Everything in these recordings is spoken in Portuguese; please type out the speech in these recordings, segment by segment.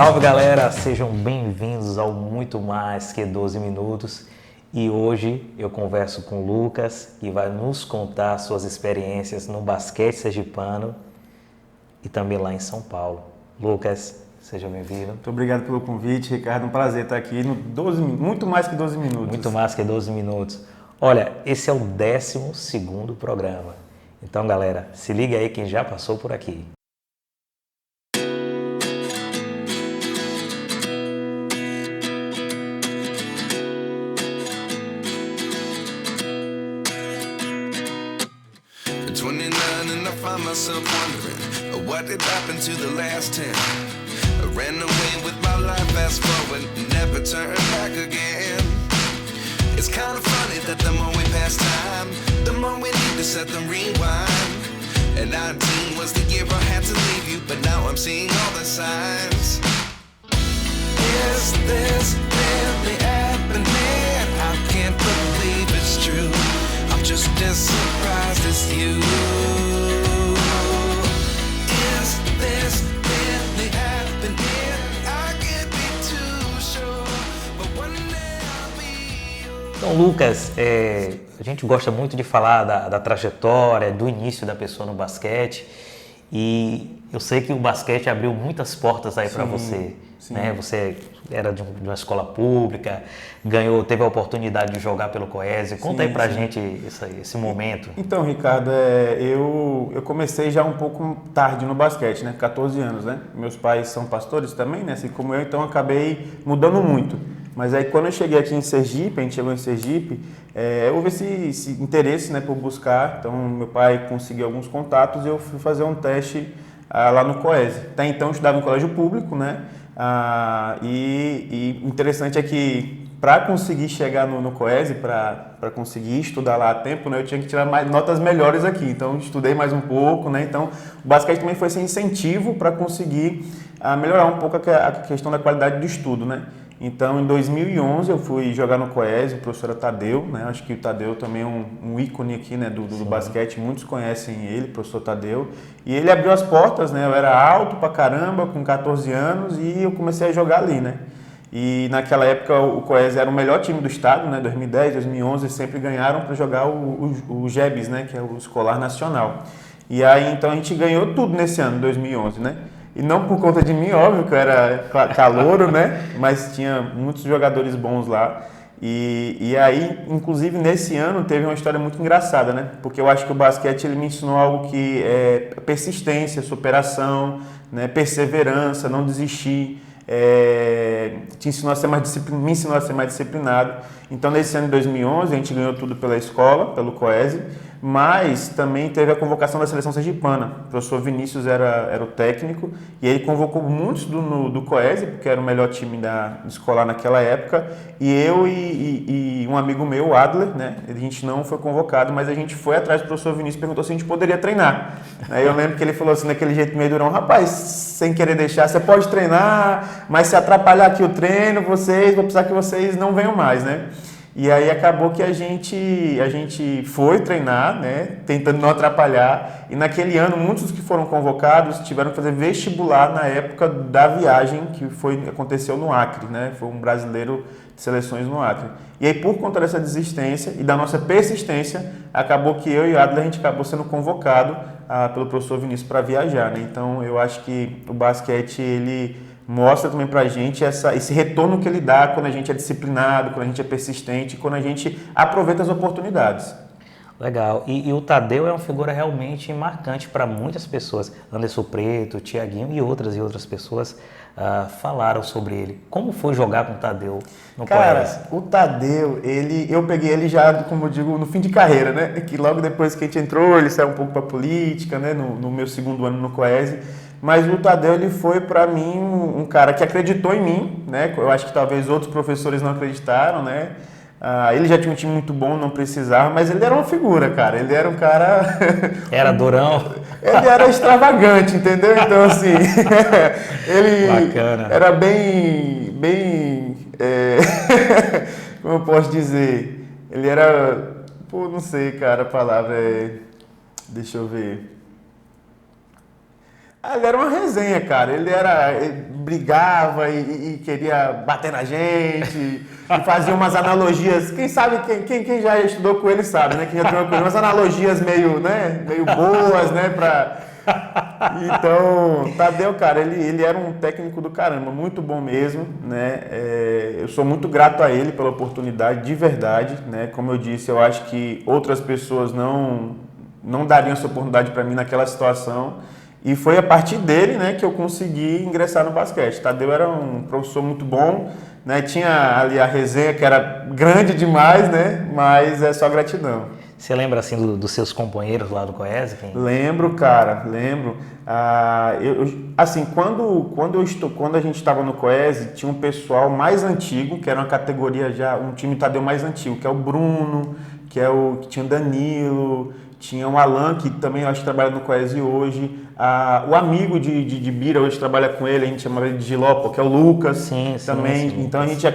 Salve galera, sejam bem-vindos ao Muito Mais Que 12 Minutos e hoje eu converso com o Lucas que vai nos contar suas experiências no basquete sergipano e também lá em São Paulo. Lucas, seja bem-vindo. Muito obrigado pelo convite, Ricardo, um prazer estar aqui no Muito Mais Que 12 Minutos. Muito Mais Que 12 Minutos. Olha, esse é o 12º programa, então galera, se liga aí quem já passou por aqui. Myself wondering what did happen to the last 10. I ran away with my life, fast forward, never turn back again. It's kind of funny that the more we pass time, the more we need to set them rewind. And 19 was the year I had to leave you, but now I'm seeing all the signs. Is this really happening? I can't believe it's true. I'm just as surprised as you. Então, Lucas, a gente gosta muito de falar da trajetória, do início da pessoa no basquete e eu sei que o basquete abriu muitas portas aí para você, né? Você era de uma escola pública, teve a oportunidade de jogar pelo Coese. Conta aí pra gente esse momento. Então, Ricardo, eu comecei já um pouco tarde no basquete, né? 14 anos, né? Meus pais são pastores também, né? Assim como eu, então acabei mudando muito. Mas aí quando eu cheguei aqui em Sergipe, a gente chegou em Sergipe, houve esse interesse, né, por buscar. Então meu pai conseguiu alguns contatos e eu fui fazer um teste lá no Coese. Até então eu estudava em colégio público, né? E interessante é que para conseguir chegar no Coese, para conseguir estudar lá a tempo, né, eu tinha que tirar notas melhores aqui. Então eu estudei mais um pouco, né? Então o basquete também foi esse incentivo para conseguir melhorar um pouco a questão da qualidade do estudo, né? Então, em 2011, eu fui jogar no Coese, o professor Tadeu, né? Acho que o Tadeu também é um ícone aqui, né, do basquete, muitos conhecem ele, o professor Tadeu. E ele abriu as portas, né? Eu era alto pra caramba, com 14 anos, e eu comecei a jogar ali, né? E naquela época o Coese era o melhor time do estado, né? 2010, 2011, sempre ganharam para jogar o GEBS, né? Que é o Escolar Nacional. E aí, então, a gente ganhou tudo nesse ano, 2011, né? E não por conta de mim, óbvio, que eu era calouro, né? Mas tinha muitos jogadores bons lá. E aí, inclusive, nesse ano, teve uma história muito engraçada, né? Porque eu acho que o basquete ele me ensinou algo que é persistência, superação, né? Perseverança, não desistir. Me ensinou a ser mais disciplinado. Então, nesse ano de 2011, a gente ganhou tudo pela escola, pelo Coese, mas também teve a convocação da seleção sergipana. O professor Vinícius era o técnico e ele convocou muitos do Coese, porque era o melhor time da escolar naquela época, e eu e um amigo meu, o Adler, né? A gente não foi convocado, mas a gente foi atrás do professor Vinícius e perguntou se a gente poderia treinar. Aí eu lembro que ele falou assim, daquele jeito meio durão, rapaz, sem querer deixar, você pode treinar, mas se atrapalhar aqui o treino, vou precisar que vocês não venham mais, né? E aí acabou que a gente foi treinar, né, tentando não atrapalhar, e naquele ano muitos dos que foram convocados tiveram que fazer vestibular na época da viagem que aconteceu no Acre, né, foi um brasileiro de seleções no Acre. E aí por conta dessa desistência e da nossa persistência, acabou que eu e o Adler a gente acabou sendo convocado pelo professor Vinícius para viajar, né, então eu acho que o basquete ele mostra também pra gente esse retorno que ele dá quando a gente é disciplinado, quando a gente é persistente, quando a gente aproveita as oportunidades. Legal. E o Tadeu é uma figura realmente marcante para muitas pessoas. Anderson Preto, Tiaguinho e outras pessoas falaram sobre ele. Como foi jogar com o Tadeu no Coese? O Tadeu, eu peguei ele já, como eu digo, no fim de carreira, né? Que logo depois que a gente entrou, ele saiu um pouco para política, né? No meu segundo ano no Coese. Mas o Tadeu, ele foi para mim um cara que acreditou em mim, né? Eu acho que talvez outros professores não acreditaram, né? Ele já tinha um time muito bom, não precisava, mas ele era uma figura, cara. Ele era um cara... Era durão? Ele era extravagante, entendeu? Então, assim, ele Bacana. Era bem como eu posso dizer? Ele era... não sei, cara, a palavra é... Deixa eu ver... Ele era uma resenha, cara. Ele brigava e queria bater na gente, e fazia umas analogias. Quem sabe, quem já estudou com ele sabe, né? Quem já treinou com ele, umas analogias meio boas, né? Então, Tadeu, cara, ele era um técnico do caramba, muito bom mesmo, né? Eu sou muito grato a ele pela oportunidade, de verdade, né? Como eu disse, eu acho que outras pessoas não dariam essa oportunidade para mim naquela situação. E foi a partir dele, né, que eu consegui ingressar no basquete. Tadeu era um professor muito bom, né? Tinha ali a resenha que era grande demais, né? Mas é só gratidão. Você lembra assim dos seus companheiros lá do Coese? Lembro, cara, lembro. Assim, quando a gente estava no Coese, tinha um pessoal mais antigo, que era uma categoria já, um time Tadeu mais antigo, que é o Bruno, que tinha o Danilo, tinha o Alan, que também eu acho que trabalha no Coese hoje. O amigo de Bira hoje trabalha com ele, a gente chama ele de Giló, que é o Lucas também. Sim, então a gente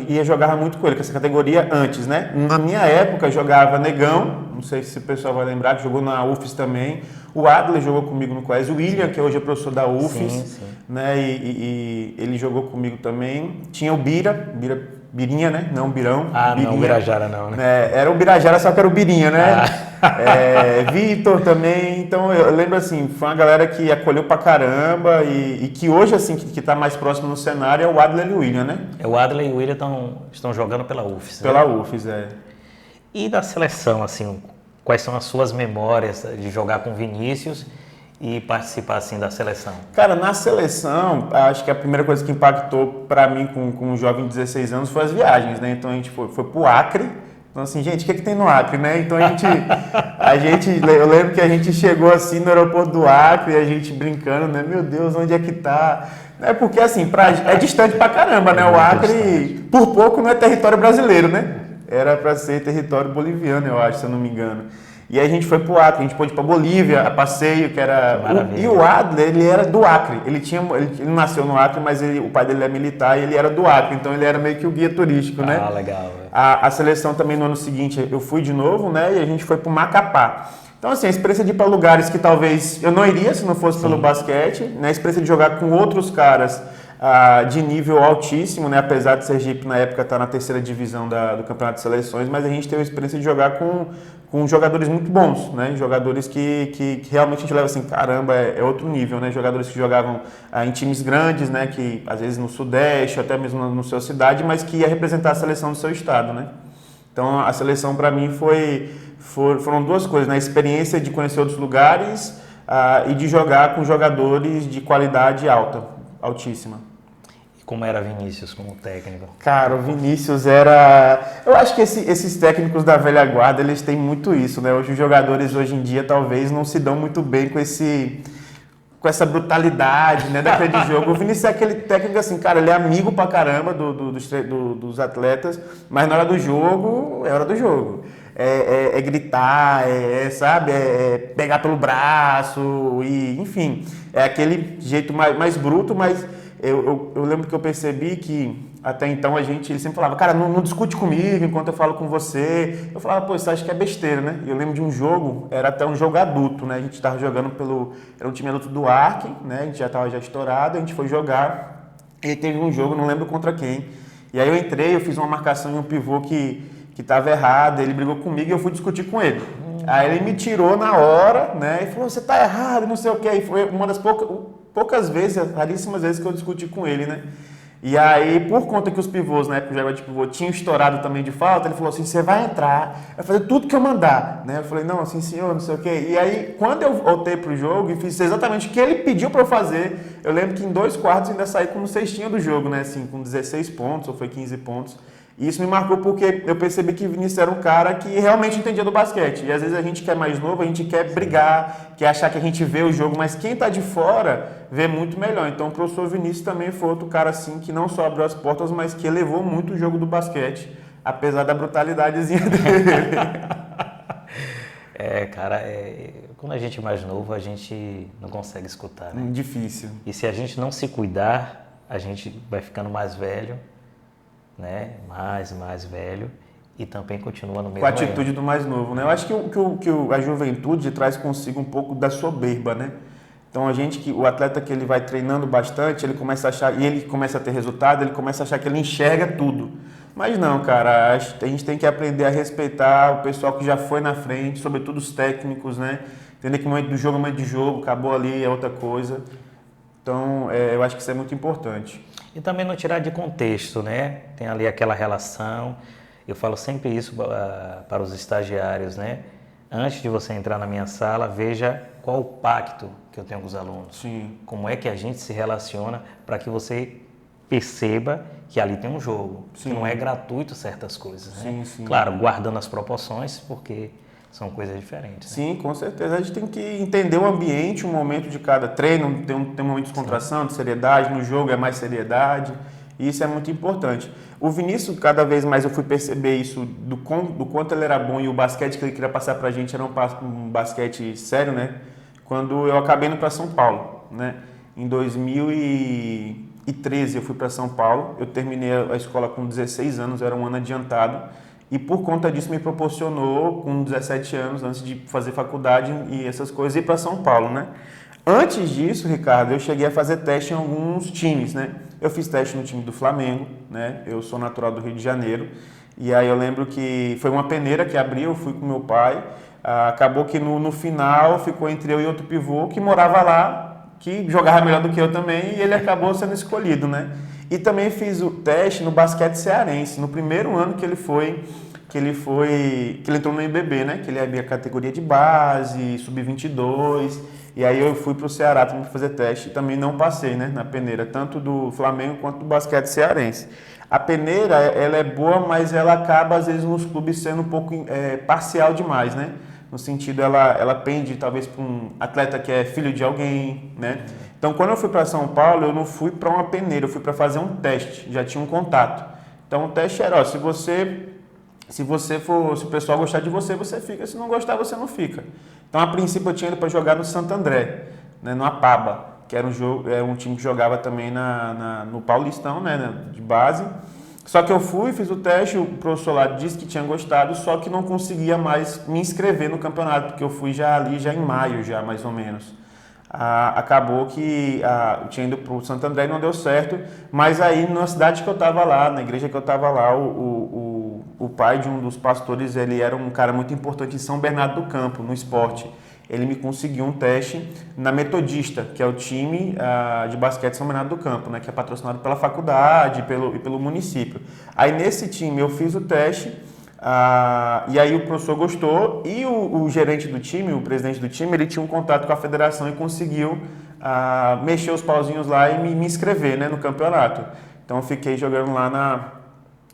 ia jogar muito com ele, com essa categoria antes, né? Na minha época jogava Negão, não sei se o pessoal vai lembrar, que jogou na UFES também. O Adler jogou comigo no Coese, o William, que hoje é professor da UFES, né? E ele jogou comigo também. Tinha o Birinha, né? Não, Birão. Birinha. Não, o Birajara não, né? Era o Birajara, só que era o Birinha, né? Vitor também. Então, eu lembro assim, foi uma galera que acolheu pra caramba e que hoje, assim, que tá mais próximo no cenário é o Adler e o William, né? O Adler e o William estão jogando pela UFES. Pela UFES, E da seleção, assim, quais são as suas memórias de jogar com Vinícius e participar, assim, da seleção? Cara, na seleção, acho que a primeira coisa que impactou para mim com um jovem de 16 anos foi as viagens, né? Então a gente foi pro Acre. Então assim, gente, o que tem no Acre, né? Então eu lembro que a gente chegou assim no aeroporto do Acre, a gente brincando, né? Meu Deus, onde é que tá? Porque assim, é distante pra caramba, né? O Acre, por pouco, não é território brasileiro, né? Era para ser território boliviano, eu acho, se eu não me engano. E aí a gente foi pro Acre, a gente pôde ir pra Bolívia, a passeio, que era... E o Adler, ele era do Acre. Ele nasceu no Acre, mas o pai dele é militar e ele era do Acre. Então ele era meio que o guia turístico, né? Legal. A seleção também no ano seguinte eu fui de novo, né? E a gente foi pro Macapá. Então assim, a experiência de ir para lugares que talvez eu não iria se não fosse pelo basquete, né? A experiência de jogar com outros caras de nível altíssimo, né? Apesar de Sergipe na época estar na terceira divisão do Campeonato de Seleções, mas a gente teve a experiência de jogar com jogadores muito bons, né? Jogadores que realmente a gente leva assim, caramba, é outro nível, né? Jogadores que jogavam em times grandes, né? Que às vezes no Sudeste, até mesmo na sua cidade, mas que ia representar a seleção do seu estado, né? Então a seleção para mim foram duas coisas, né? A experiência de conhecer outros lugares e de jogar com jogadores de qualidade altíssima. Como era Vinícius como técnico? Cara, o Vinícius era... Eu acho que esses técnicos da velha guarda, eles têm muito isso, né? Hoje os jogadores, hoje em dia, talvez não se dão muito bem com essa brutalidade, né, daquele jogo. O Vinícius é aquele técnico assim, cara, ele é amigo pra caramba dos atletas, mas na hora do jogo, é hora do jogo. É gritar, sabe? É pegar pelo braço, e enfim, é aquele jeito mais bruto, mas... Eu lembro que eu percebi que até então ele sempre falava, cara, não discute comigo enquanto eu falo com você. Eu falava, pô, você acha que é besteira, né? E eu lembro de um jogo, era até um jogo adulto, né? A gente estava jogando era um time adulto do Arque, né? A gente já estava estourado, a gente foi jogar e teve um jogo, não lembro contra quem. E aí eu entrei, eu fiz uma marcação em um pivô que estava errado, ele brigou comigo e eu fui discutir com ele. Aí ele me tirou na hora, né? E falou, você tá errado, não sei o quê. E foi uma das poucas vezes, raríssimas vezes que eu discuti com ele, né? E aí, por conta que os pivôs, na época que eu jogava de pivô, tinham estourado também de falta, ele falou assim, você vai entrar, vai fazer tudo que eu mandar, né? Eu falei, não, assim, senhor, não sei o quê. E aí, quando eu voltei pro jogo e fiz exatamente o que ele pediu para eu fazer, eu lembro que em 2 quartos ainda saí como cestinha do jogo, né? Assim, com 16 pontos, ou foi 15 pontos. E isso me marcou porque eu percebi que o Vinícius era um cara que realmente entendia do basquete. E às vezes a gente que é mais novo, a gente quer brigar, quer achar que a gente vê o jogo, mas quem está de fora vê muito melhor. Então o professor Vinícius também foi outro cara assim que não só abriu as portas, mas que elevou muito o jogo do basquete, apesar da brutalidadezinha dele. Cara, quando a gente é mais novo, a gente não consegue escutar, né? Difícil. E se a gente não se cuidar, a gente vai ficando mais velho, né? Mais velho, e também continua no mesmo. Com a atitude do mais novo, né? Eu acho que a juventude traz consigo um pouco da soberba, né? Então o atleta que ele vai treinando bastante, ele começa a achar, e ele começa a ter resultado, ele começa a achar que ele enxerga tudo. Mas não, cara, a gente tem que aprender a respeitar o pessoal que já foi na frente, sobretudo os técnicos, né? Entender que o momento do jogo é o momento de jogo, acabou ali, é outra coisa. Então, eu acho que isso é muito importante. E também não tirar de contexto, né? Tem ali aquela relação. Eu falo sempre isso para os estagiários, né? Antes de você entrar na minha sala, veja qual o pacto que eu tenho com os alunos. Sim. Como é que a gente se relaciona para que você perceba que ali tem um jogo. Sim. Que não é gratuito certas coisas, né? Sim, sim. Claro, guardando as proporções, porque são coisas diferentes. Né? Sim, com certeza. A gente tem que entender o ambiente, o momento de cada treino. Tem um momento de descontração, de seriedade. No jogo é mais seriedade. E isso é muito importante. O Vinícius, cada vez mais eu fui perceber isso, do quanto ele era bom e o basquete que ele queria passar pra gente era um basquete sério, né? Quando eu acabei indo para São Paulo, né? Em 2013 eu fui para São Paulo. Eu terminei a escola com 16 anos, eu era um ano adiantado. E por conta disso me proporcionou, com 17 anos, antes de fazer faculdade e essas coisas, ir para São Paulo, né? Antes disso, Ricardo, eu cheguei a fazer teste em alguns times, né? Eu fiz teste no time do Flamengo, né? Eu sou natural do Rio de Janeiro. E aí eu lembro que foi uma peneira que abriu, eu fui com meu pai. Acabou que no final ficou entre eu e outro pivô que morava lá, que jogava melhor do que eu também, e ele acabou sendo escolhido, né? E também fiz o teste no basquete cearense, no primeiro ano que ele entrou no NBB, né? Que ele é a categoria de base, sub-22. E aí eu fui para o Ceará também fazer teste e também não passei, né? Na peneira, tanto do Flamengo quanto do basquete cearense. A peneira, ela é boa, mas ela acaba às vezes nos clubes sendo um pouco parcial demais, né? No sentido, ela pende talvez para um atleta que é filho de alguém, né? Então, quando eu fui para São Paulo, eu não fui para uma peneira, eu fui para fazer um teste, já tinha um contato. Então, o teste era, ó, se o pessoal gostar de você, você fica, se não gostar, você não fica. Então, a princípio, eu tinha ido para jogar no Santo André, né, no Apaba, que era um time que jogava também no Paulistão, né, de base. Só que eu fui, fiz o teste, o professor lá disse que tinha gostado, só que não conseguia mais me inscrever no campeonato, porque eu fui já em maio, já mais ou menos. Acabou que eu tinha ido para o Santo André e não deu certo, mas aí na cidade que eu estava lá, na igreja que eu estava lá, o pai de um dos pastores, ele era um cara muito importante em São Bernardo do Campo, no esporte. Ele me conseguiu um teste na Metodista, que é o time de basquete São Bernardo do Campo, né, que é patrocinado pela faculdade e pelo município. Aí nesse time eu fiz o teste, e aí o professor gostou e o gerente do time, o presidente do time, ele tinha um contato com a federação e conseguiu mexer os pauzinhos lá e me inscrever, né, no campeonato. Então eu fiquei jogando lá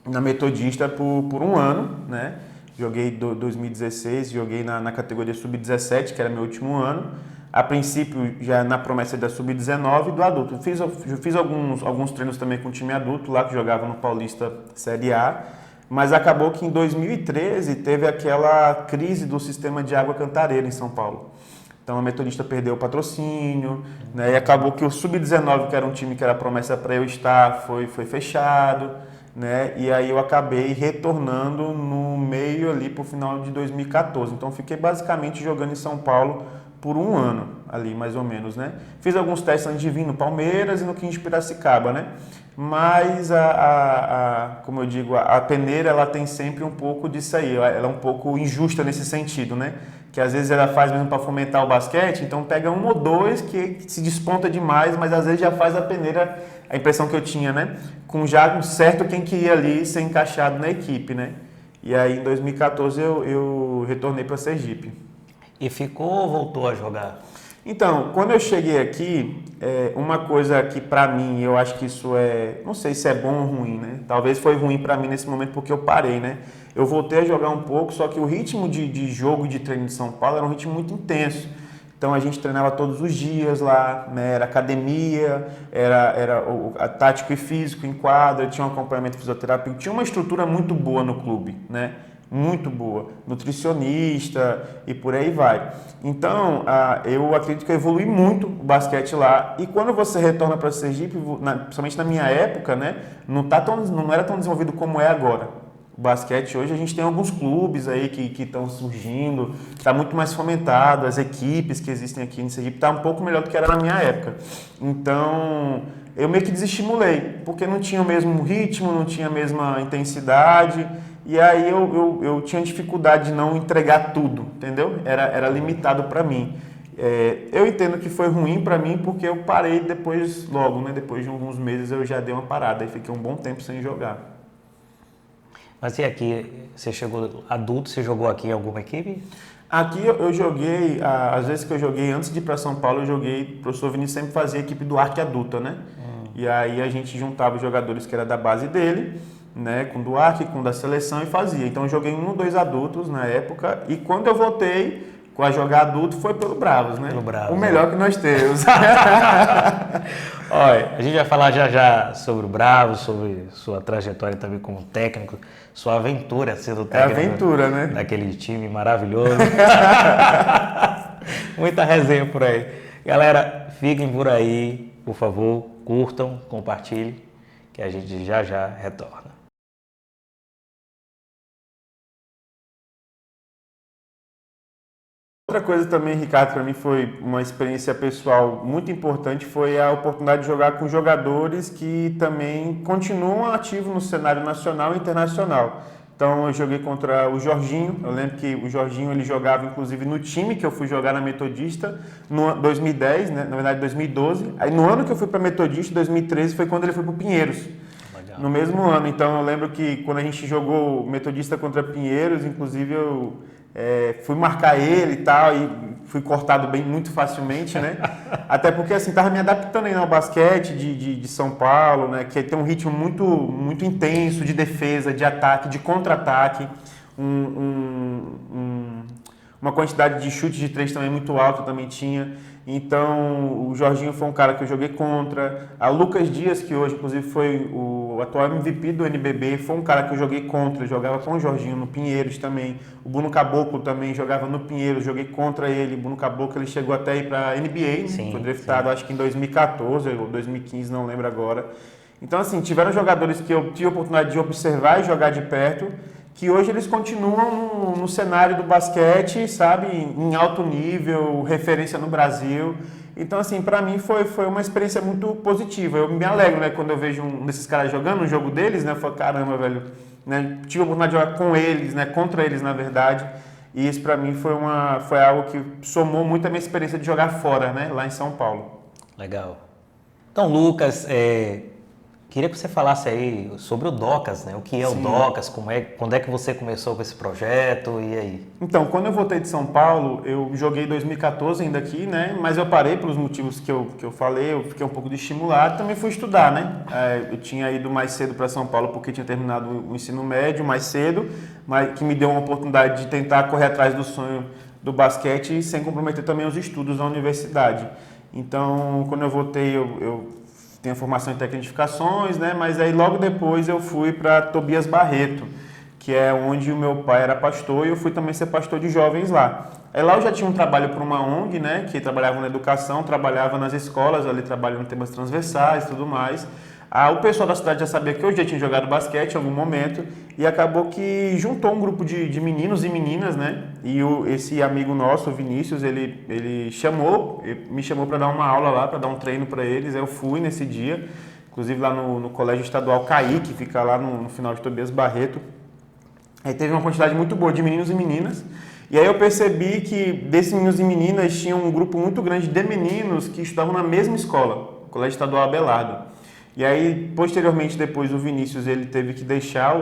na Metodista por um ano, né? Joguei 2016, joguei na categoria sub-17, que era meu último ano. A princípio, já na promessa da sub-19 e do adulto. Fiz alguns treinos também com o time adulto, lá que jogava no Paulista Série A. Mas acabou que em 2013 teve aquela crise do sistema de água cantareira em São Paulo. Então a Metodista perdeu o patrocínio, né? E acabou que o sub-19, que era um time que era promessa para eu estar, foi fechado. Né? E aí eu acabei retornando no meio ali para o final de 2014. Então fiquei basicamente jogando em São Paulo por um ano ali, mais ou menos, né? Fiz alguns testes antes de vir no Palmeiras e no 15 de Piracicaba, né? Mas como eu digo, a peneira, ela tem sempre um pouco disso aí. Ela é um pouco injusta nesse sentido, né? Que às vezes ela faz mesmo para fomentar o basquete, então pega um ou dois que se desponta demais, mas às vezes já faz a peneira, a impressão que eu tinha, né? Com já certo quem que ia ali ser encaixado na equipe, né? E aí em 2014 eu retornei para Sergipe. E ficou ou voltou a jogar? Então, quando eu cheguei aqui, uma coisa que pra mim, eu acho que isso não sei se é bom ou ruim, né? Talvez foi ruim pra mim nesse momento porque eu parei, né? Eu voltei a jogar um pouco, só que o ritmo de jogo e de treino de São Paulo era um ritmo muito intenso. Então a gente treinava todos os dias lá, né? Era academia, era tático e físico em quadra, tinha um acompanhamento fisioterápico, tinha uma estrutura muito boa no clube, né? Muito boa, nutricionista e por aí vai. Então, eu acredito que eu evolui muito o basquete lá. E quando você retorna para Sergipe, principalmente na minha época, né, não era tão desenvolvido como é agora. o basquete. Hoje a gente tem alguns clubes aí que estão surgindo, está muito mais fomentado, as equipes que existem aqui em Sergipe está um pouco melhor do que era na minha época. Então, eu meio que desestimulei, porque não tinha o mesmo ritmo, não tinha a mesma intensidade, e aí eu tinha dificuldade de não entregar tudo, entendeu? Era limitado para mim. Eu entendo que foi ruim para mim porque eu parei depois, logo, né? Depois de alguns meses eu já dei uma parada e fiquei um bom tempo sem jogar. Mas e aqui, você chegou adulto, você jogou aqui em alguma equipe? Aqui eu joguei, às vezes que eu joguei antes de ir para São Paulo, eu joguei, o professor Vinícius sempre fazia a equipe do Arque Adulta, né? E aí a gente juntava os jogadores que era da base dele, né? Com o do Arque, com o da seleção e fazia. Então eu joguei 1 ou 2 adultos na época e quando eu voltei a jogar adulto foi pelo Bravos, né? Pelo Bravos, o melhor que nós temos. Olha, a gente vai falar já sobre o Bravos, sobre sua trajetória também como técnico, sua aventura sendo técnico aventura, né? daquele time maravilhoso. Muita resenha por aí. Galera, fiquem por aí, por favor, curtam, compartilhem, que a gente já retorna. Outra coisa também, Ricardo, para mim foi uma experiência pessoal muito importante, foi a oportunidade de jogar com jogadores que também continuam ativos no cenário nacional e internacional. Então eu joguei contra o Jorginho, eu lembro que o Jorginho ele jogava inclusive no time que eu fui jogar na Metodista no 2010, né? Na verdade 2012. Aí no ano que eu fui para Metodista, 2013, foi quando ele foi para o Pinheiros. Legal. No mesmo ano, então eu lembro que quando a gente jogou Metodista contra Pinheiros, inclusive eu fui marcar ele e tal, e fui cortado muito facilmente, né? Até porque, assim, tava me adaptando ainda ao basquete de São Paulo, né? Que tem um ritmo muito intenso de defesa, de ataque, de contra-ataque, uma quantidade de chutes de 3 também muito alta também tinha. Então, o Jorginho foi um cara que eu joguei contra. A Lucas Dias, que hoje, inclusive, foi o atual MVP do NBB, foi um cara que eu joguei contra. Eu jogava com o Jorginho no Pinheiros também. O Bruno Caboclo também jogava no Pinheiros, joguei contra ele. O Bruno Caboclo, ele chegou até ir para a NBA, sim, foi draftado, acho que em 2014 ou 2015, não lembro agora. Então, assim, tiveram jogadores que eu tive a oportunidade de observar e jogar de perto, que hoje eles continuam no cenário do basquete, sabe, em alto nível, referência no Brasil. Então, assim, para mim foi uma experiência muito positiva. Eu me alegro, né, quando eu vejo um desses caras jogando um jogo deles, né, eu falo, caramba, velho, né, tive a oportunidade de jogar com eles, né, contra eles, na verdade. E isso para mim foi algo que somou muito a minha experiência de jogar fora, né, lá em São Paulo. Legal. Então, Lucas, queria que você falasse aí sobre o Docas, né? O que é Sim. o Docas, quando é que você começou com esse projeto e aí? Então, quando eu voltei de São Paulo, eu joguei em 2014 ainda aqui, né? Mas eu parei pelos motivos que eu falei, eu fiquei um pouco desestimulado, também fui estudar, né? Eu tinha ido mais cedo para São Paulo porque tinha terminado o ensino médio mais cedo, mas que me deu uma oportunidade de tentar correr atrás do sonho do basquete sem comprometer também os estudos na universidade. Então, quando eu voltei, eu tenho formação em tecnificações, né? Mas aí logo depois eu fui para Tobias Barreto, que é onde o meu pai era pastor e eu fui também ser pastor de jovens lá. Aí lá eu já tinha um trabalho para uma ONG, né? Que trabalhava na educação, trabalhava nas escolas, ali trabalhando temas transversais e tudo mais. O pessoal da cidade já sabia que eu já tinha jogado basquete em algum momento e acabou que juntou um grupo de meninos e meninas, né? E esse amigo nosso, o Vinícius, ele me chamou para dar uma aula lá, para dar um treino para eles. Eu fui nesse dia, inclusive lá no Colégio Estadual Caí, que fica lá no final de Tobias Barreto. Aí teve uma quantidade muito boa de meninos e meninas. E aí eu percebi que desses meninos e meninas tinha um grupo muito grande de meninos que estudavam na mesma escola, o Colégio Estadual Abelardo. E aí, posteriormente, depois o Vinícius ele teve que deixar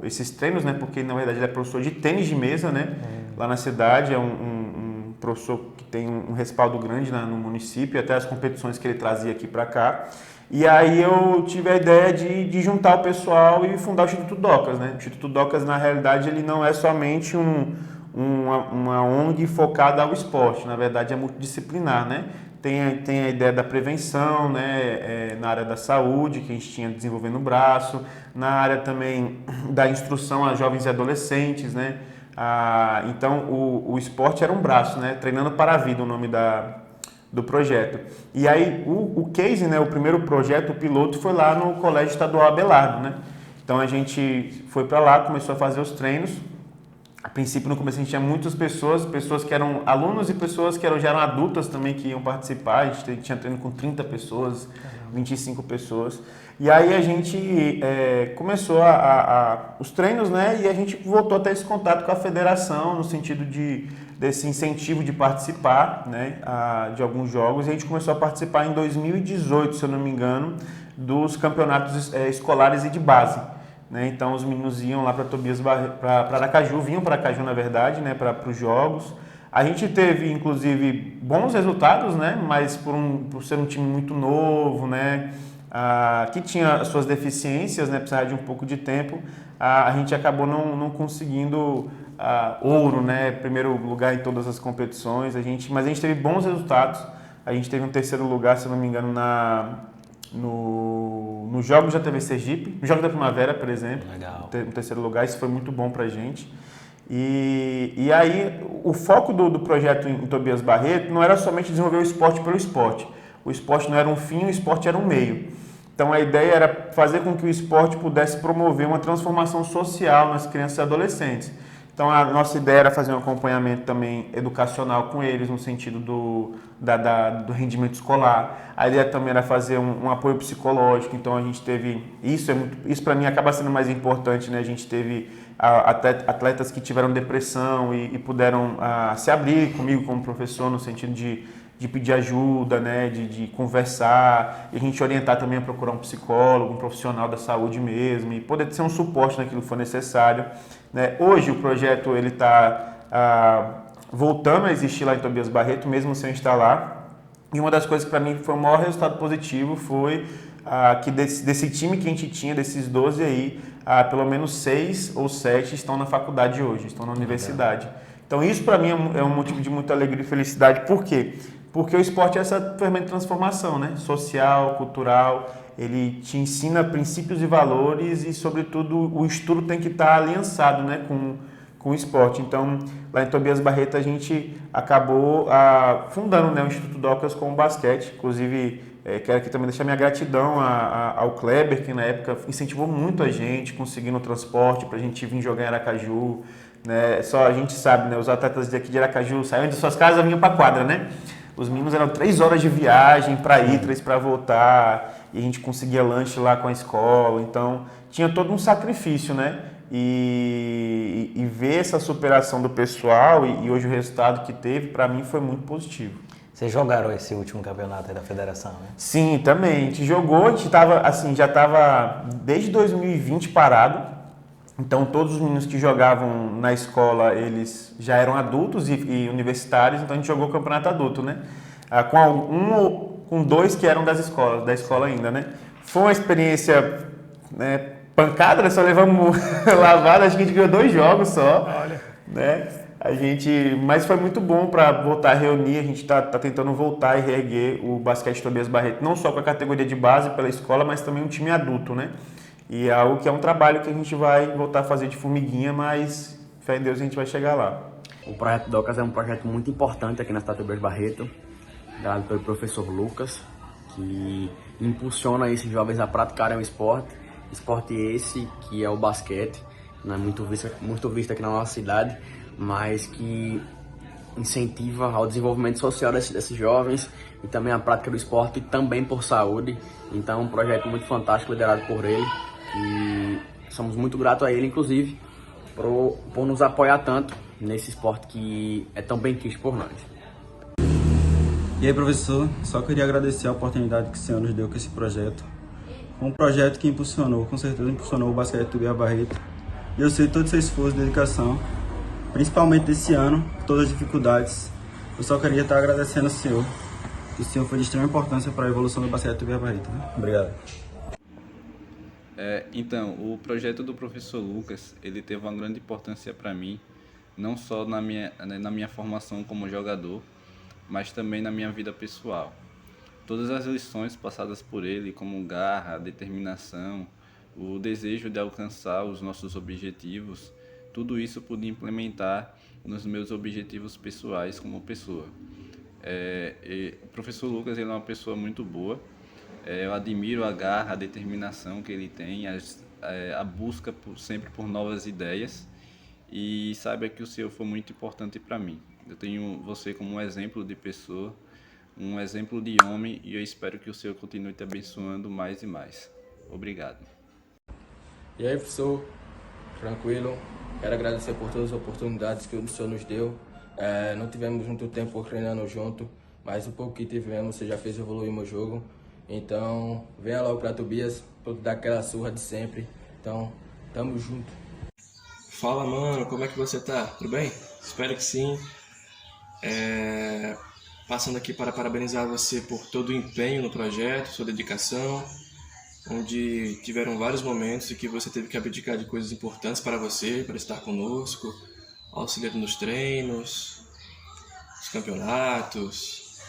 esses treinos, né? Porque, na verdade, ele é professor de tênis de mesa, né? Lá na cidade, é um professor que tem um respaldo grande no município, até as competições que ele trazia aqui para cá. E aí eu tive a ideia de juntar o pessoal e fundar o Instituto Docas, né? O Instituto Docas, na realidade, ele não é somente uma ONG focada ao esporte, na verdade é multidisciplinar, né? Tem a ideia da prevenção, né, na área da saúde, que a gente tinha desenvolvendo o braço, na área também da instrução a jovens e adolescentes, né? Então, o esporte era um braço, né? Treinando para a Vida, o nome do projeto. E aí, o case, né, o primeiro projeto, o piloto, foi lá no Colégio Estadual Abelardo, né? Então a gente foi para lá, começou a fazer os treinos. A princípio, no começo, a gente tinha muitas pessoas que eram alunos e pessoas que já eram adultas também que iam participar. A gente tinha treino com 30 pessoas, 25 pessoas. E aí a gente começou os treinos, né? E a gente voltou a ter esse contato com a federação, no sentido desse incentivo de participar, né? De alguns jogos. E a gente começou a participar em 2018, se eu não me engano, dos campeonatos escolares e de base. Né? Então os meninos iam lá para Aracaju, vinham para Aracaju na verdade, né? Para os jogos. A gente teve inclusive bons resultados, né? Mas por ser um time muito novo, né? Que tinha as suas deficiências, né? Precisava de um pouco de tempo, a gente acabou não conseguindo ouro, né? Primeiro lugar em todas as competições, mas a gente teve bons resultados. A gente teve um terceiro lugar, se eu não me engano, nos Jogos da TV Sergipe, no Jogos da Primavera, por exemplo. Legal. Um terceiro lugar, isso foi muito bom pra gente. E aí, o foco do projeto em Tobias Barreto não era somente desenvolver o esporte pelo esporte. O esporte não era um fim, o esporte era um meio. Então, a ideia era fazer com que o esporte pudesse promover uma transformação social nas crianças e adolescentes. Então, a nossa ideia era fazer um acompanhamento também educacional com eles, no sentido do rendimento escolar. A ideia também era fazer um apoio psicológico. Então, a gente teve... Isso para mim, acaba sendo mais importante, né? A gente teve atletas que tiveram depressão e puderam se abrir comigo como professor, no sentido de pedir ajuda, né? de conversar, e a gente orientar também a procurar um psicólogo, um profissional da saúde mesmo, e poder ser um suporte naquilo que for necessário. Né? Hoje o projeto está voltando a existir lá em Tobias Barreto, mesmo sem estar lá. E uma das coisas que para mim foi o maior resultado positivo foi que desse time que a gente tinha, desses 12 aí, pelo menos 6 ou 7 estão na faculdade hoje, estão na universidade. Então isso para mim é um motivo de muita alegria e felicidade. Por quê? Porque o esporte é essa ferramenta de transformação, né? Social, cultural. Ele te ensina princípios e valores e, sobretudo, o estudo tem que estar aliançado, né, com o esporte. Então, lá em Tobias Barreto, a gente acabou fundando, né, o Instituto Docas com o basquete. Inclusive, quero aqui também deixar minha gratidão ao Kleber, que na época incentivou muito a gente, conseguindo o transporte para a gente vir jogar em Aracaju. Né? Só a gente sabe, né, os atletas daqui de Aracaju saíam de suas casas e vinham para a quadra, né? Os meninos eram 3 horas de viagem para ir, 3 para voltar, e a gente conseguia lanche lá com a escola, então tinha todo um sacrifício, né? E ver essa superação do pessoal e hoje o resultado que teve, para mim foi muito positivo. Vocês jogaram esse último campeonato aí da federação, né? Sim, também. A gente jogou, a gente já estava desde 2020 parado. Então, todos os meninos que jogavam na escola, eles já eram adultos e universitários, então a gente jogou o campeonato adulto, né? Com 2 que eram da escola ainda, né? Foi uma experiência, né, pancada, só levamos lavada, acho que a gente ganhou 2 jogos só. Olha. Né? Mas foi muito bom para voltar a reunir, a gente está tentando voltar e reerguer o basquete Tobias Barreto, não só com a categoria de base pela escola, mas também um time adulto, né? E é algo que é um trabalho que a gente vai voltar a fazer de formiguinha, mas fé em Deus a gente vai chegar lá. O Projeto Docas é um projeto muito importante aqui na cidade de Tobias Barreto, dado pelo professor Lucas, que impulsiona esses jovens a praticarem o esporte esse que é o basquete, não é muito visto aqui na nossa cidade, mas que incentiva ao desenvolvimento social desses jovens e também a prática do esporte e também por saúde. Então é um projeto muito fantástico liderado por ele e somos muito gratos a ele, inclusive, por nos apoiar tanto nesse esporte que é tão bem quisto por nós. E aí, professor, só queria agradecer a oportunidade que o senhor nos deu com esse projeto. Foi um projeto que com certeza impulsionou o basquete do Tobias Barreto. E eu sei todo o seu esforço e dedicação, principalmente desse ano, por todas as dificuldades. Eu só queria estar agradecendo ao senhor, que o senhor foi de extrema importância para a evolução do basquete do Tobias Barreto. Né? Obrigado. Então, o projeto do professor Lucas, ele teve uma grande importância para mim, não só na minha formação como jogador, mas também na minha vida pessoal. Todas as lições passadas por ele, como garra, determinação, o desejo de alcançar os nossos objetivos, tudo isso eu pude implementar nos meus objetivos pessoais como pessoa. O professor Lucas, ele é uma pessoa muito boa. Eu admiro a garra, a determinação que ele tem, a busca sempre por novas ideias e saiba que o Senhor foi muito importante para mim. Eu tenho você como um exemplo de pessoa, um exemplo de homem e eu espero que o Senhor continue te abençoando mais e mais. Obrigado. E aí, professor, tranquilo. Quero agradecer por todas as oportunidades que o Senhor nos deu. Não tivemos muito tempo treinando junto, mas o pouco que tivemos você já fez evoluir meu jogo. Então, venha logo para Tobias, para dar aquela surra de sempre. Então, tamo junto. Fala, mano, como é que você tá? Tudo bem? Espero que sim. Passando aqui para parabenizar você por todo o empenho no projeto, sua dedicação, onde tiveram vários momentos em que você teve que abdicar de coisas importantes para você, para estar conosco, auxiliando nos treinos, nos campeonatos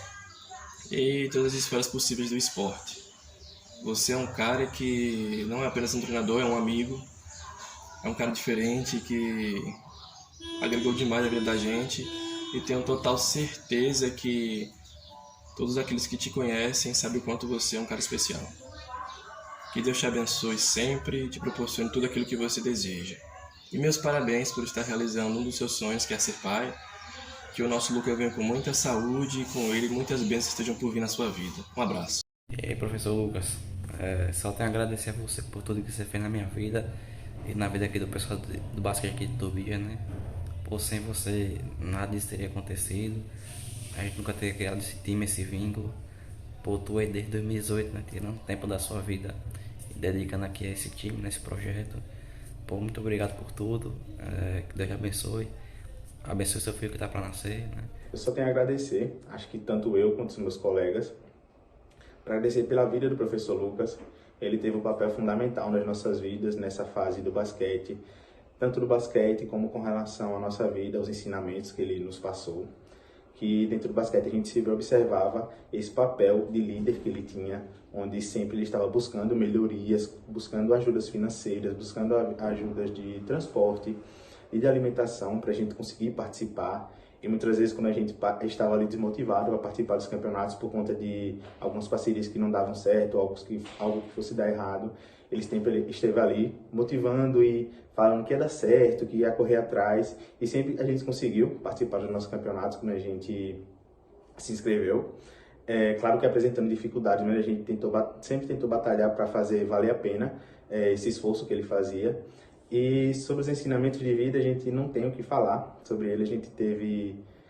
e todas as esferas possíveis do esporte. Você é um cara que não é apenas um treinador, é um amigo, é um cara diferente que agregou demais a vida da gente e tenho total certeza que todos aqueles que te conhecem sabem o quanto você é um cara especial. Que Deus te abençoe sempre e te proporcione tudo aquilo que você deseja. E meus parabéns por estar realizando um dos seus sonhos, que é ser pai. Que o nosso Lucas venha com muita saúde e com ele muitas bênçãos estejam por vir na sua vida. Um abraço. E aí, professor Lucas, só tenho a agradecer a você por tudo que você fez na minha vida e na vida aqui do pessoal do basquete aqui de Tobias, né? Por sem você, nada disso teria acontecido. A gente nunca teria criado esse time, esse vínculo. Por tu aí desde 2018, né? Tirando tempo da sua vida e dedicando aqui a esse time, nesse projeto. Pô, muito obrigado por tudo. Que Deus te abençoe. Abençoe seu filho que está para nascer, né? Eu só tenho a agradecer, acho que tanto eu quanto os meus colegas, para agradecer pela vida do professor Lucas. Ele teve um papel fundamental nas nossas vidas, nessa fase do basquete, tanto do basquete como com relação à nossa vida, aos ensinamentos que ele nos passou. Que dentro do basquete a gente sempre observava esse papel de líder que ele tinha, onde sempre ele estava buscando melhorias, buscando ajudas financeiras, buscando ajudas de transporte e de alimentação para a gente conseguir participar. E muitas vezes quando a gente estava ali desmotivado a participar dos campeonatos por conta de algumas parcerias que não davam certo, algo que fosse dar errado, ele sempre esteve ali motivando e falando que ia dar certo, que ia correr atrás. E sempre a gente conseguiu participar dos nossos campeonatos quando a gente se inscreveu. Claro que apresentando dificuldades, mas a gente sempre tentou batalhar para fazer valer a pena esse esforço que ele fazia. E sobre os ensinamentos de vida, a gente não tem o que falar sobre ele. A gente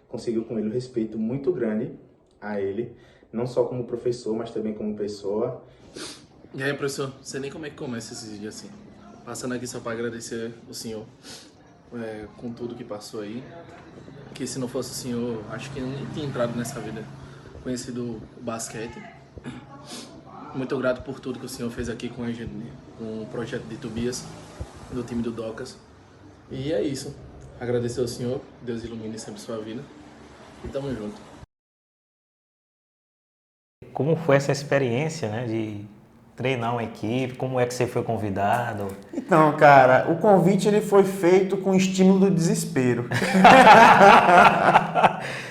conseguiu com ele um respeito muito grande a ele, não só como professor, mas também como pessoa. E aí, professor, não sei nem como é que começa esses dias assim. Passando aqui só para agradecer o senhor com tudo que passou aí. Que se não fosse o senhor, acho que eu nem tinha entrado nessa vida, conhecido o basquete. Muito grato por tudo que o senhor fez aqui com a gente, com o projeto de Tobias, do time do Docas. E é isso. Agradecer ao senhor, Deus ilumine sempre sua vida. E tamo junto. Como foi essa experiência, né, de treinar uma equipe? Como é que você foi convidado? Então, cara, o convite ele foi feito com estímulo do desespero.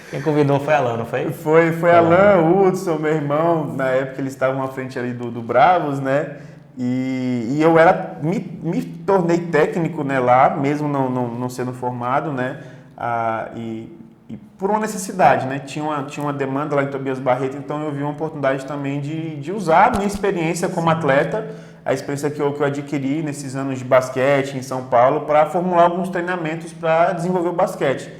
Quem convidou foi Alan, não foi? Foi Alan, Hudson, meu irmão. Na época eles estavam à frente ali do Bravos, né? E eu me tornei técnico, né, lá, mesmo não sendo formado, né? E por uma necessidade, né? Tinha uma demanda lá em Tobias Barreto, então eu vi uma oportunidade também de usar a minha experiência como atleta, a experiência que eu adquiri nesses anos de basquete em São Paulo, para formular alguns treinamentos para desenvolver o basquete.